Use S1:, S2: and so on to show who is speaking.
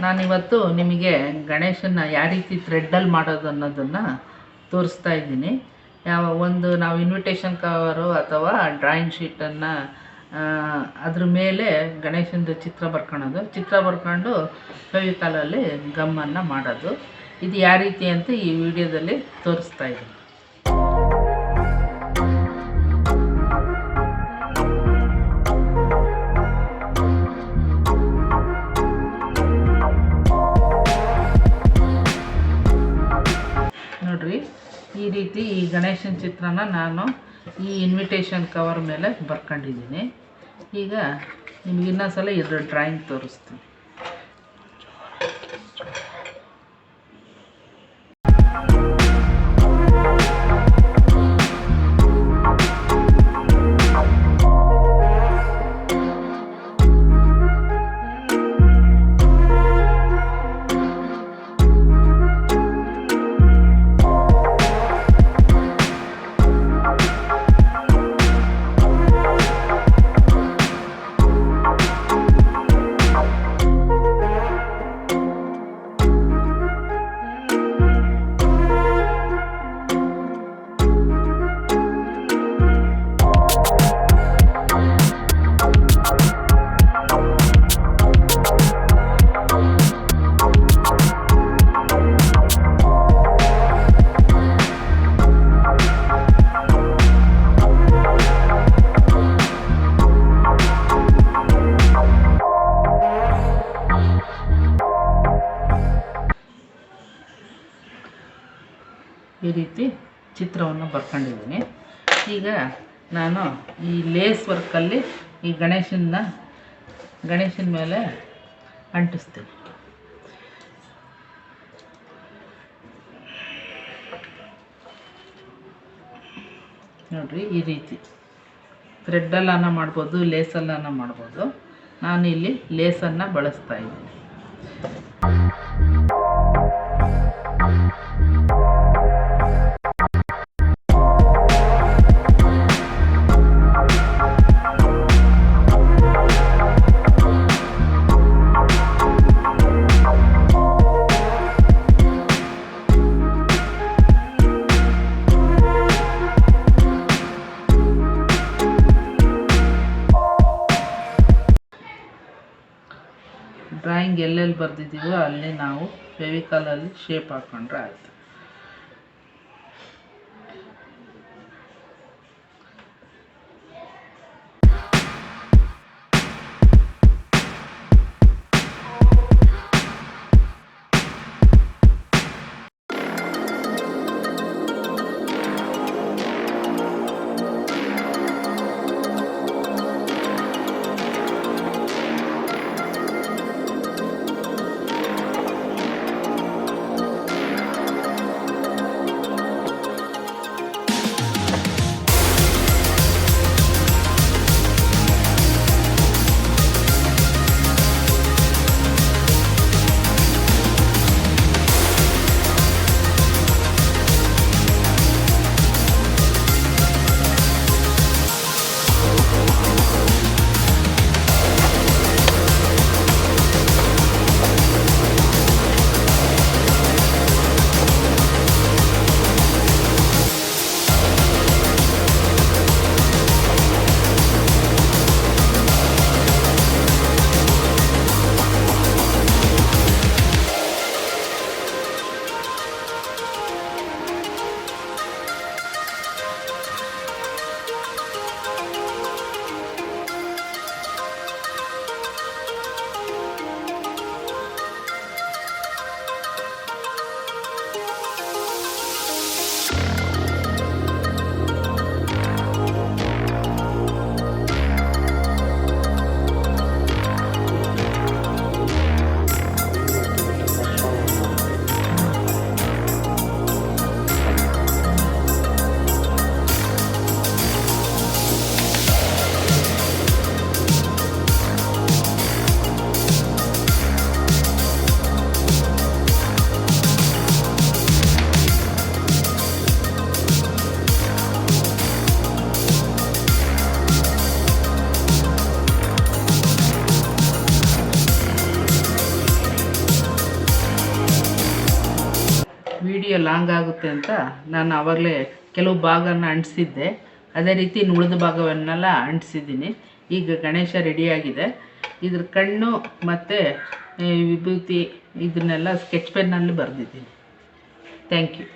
S1: ನಾನಿವತ್ತು ನಿಮಗೆ ಗಣೇಶನ ಯಾವ ರೀತಿ ಥ್ರೆಡ್ಡಲ್ಲಿ ಮಾಡೋದು ಅನ್ನೋದನ್ನು ತೋರಿಸ್ತಾ ಇದ್ದೀನಿ. ಒಂದು ನಾವು ಇನ್ವಿಟೇಷನ್ ಕವರು ಅಥವಾ ಡ್ರಾಯಿಂಗ್ ಶೀಟನ್ನು ಅದ್ರ ಮೇಲೆ ಗಣೇಶನದು ಚಿತ್ರ ಬರ್ಕೊಂಡು ಫೆವಿಕಾಲಲ್ಲಿ ಗಮ್ಮನ್ನು ಮಾಡೋದು. ಇದು ಯಾವ ರೀತಿ ಅಂತ ಈ ವಿಡಿಯೋದಲ್ಲಿ ತೋರಿಸ್ತಾ ಇದ್ದೀನಿ. ನೋಡ್ರಿ, ಈ ರೀತಿ ಈ ಗಣೇಶನ ಚಿತ್ರನ ನಾನು ಈ ಇನ್ವಿಟೇಷನ್ ಕವರ್ ಮೇಲೆ ಬರ್ಕೊಂಡಿದ್ದೀನಿ. ಈಗ ನಿಮ್ಗೆ ಇನ್ನೊಂದ್ಸಲ ಇದ್ರ ಡ್ರಾಯಿಂಗ್ ತೋರಿಸ್ತೀನಿ. ಈ ರೀತಿ ಚಿತ್ರವನ್ನು ಬರ್ಕೊಂಡಿದ್ದೀನಿ. ಈಗ ನಾನು ಈ ಲೇಸ್ ವರ್ಕಲ್ಲಿ ಈ ಗಣೇಶನ ಮೇಲೆ ಅಂಟಿಸ್ತೀನಿ. ನೋಡಿರಿ, ಈ ರೀತಿ ಥ್ರೆಡ್ಡಲ್ಲನ ಮಾಡ್ಬೋದು, ಲೇಸಲ್ಲನ ಮಾಡ್ಬೋದು. ನಾನು ಇಲ್ಲಿ ಲೇಸನ್ನು ಬಳಸ್ತಾ ಇದ್ದೀನಿ. ಡ್ರಾಯಿಂಗ್ ಎಲ್ಲೆಲ್ಲಿ ಬರೆದಿದ್ದೀವೋ ಅಲ್ಲಿ ನಾವು ಫೆವಿಕಾಲಲ್ಲಿ ಶೇಪ್ ಹಾಕ್ಕೊಂಡ್ರೆ ಆಯಿತು. ಲಾಂಗ್ ಆಗುತ್ತೆ ಅಂತ ನಾನು ಆವಾಗಲೇ ಕೆಲವು ಭಾಗನ ಅಂಟಿಸಿದ್ದೆ. ಅದೇ ರೀತಿ ಉಳಿದ ಭಾಗವನ್ನೆಲ್ಲ ಅಂಟಿಸಿದ್ದೀನಿ. ಈಗ ಗಣೇಶ ರೆಡಿಯಾಗಿದೆ. ಇದ್ರ ಕಣ್ಣು ಮತ್ತು ವಿಭೂತಿ ಇದನ್ನೆಲ್ಲ ಸ್ಕೆಚ್ ಪೆನ್ನಲ್ಲಿ ಬರೆದಿದ್ದೀನಿ. Thank you.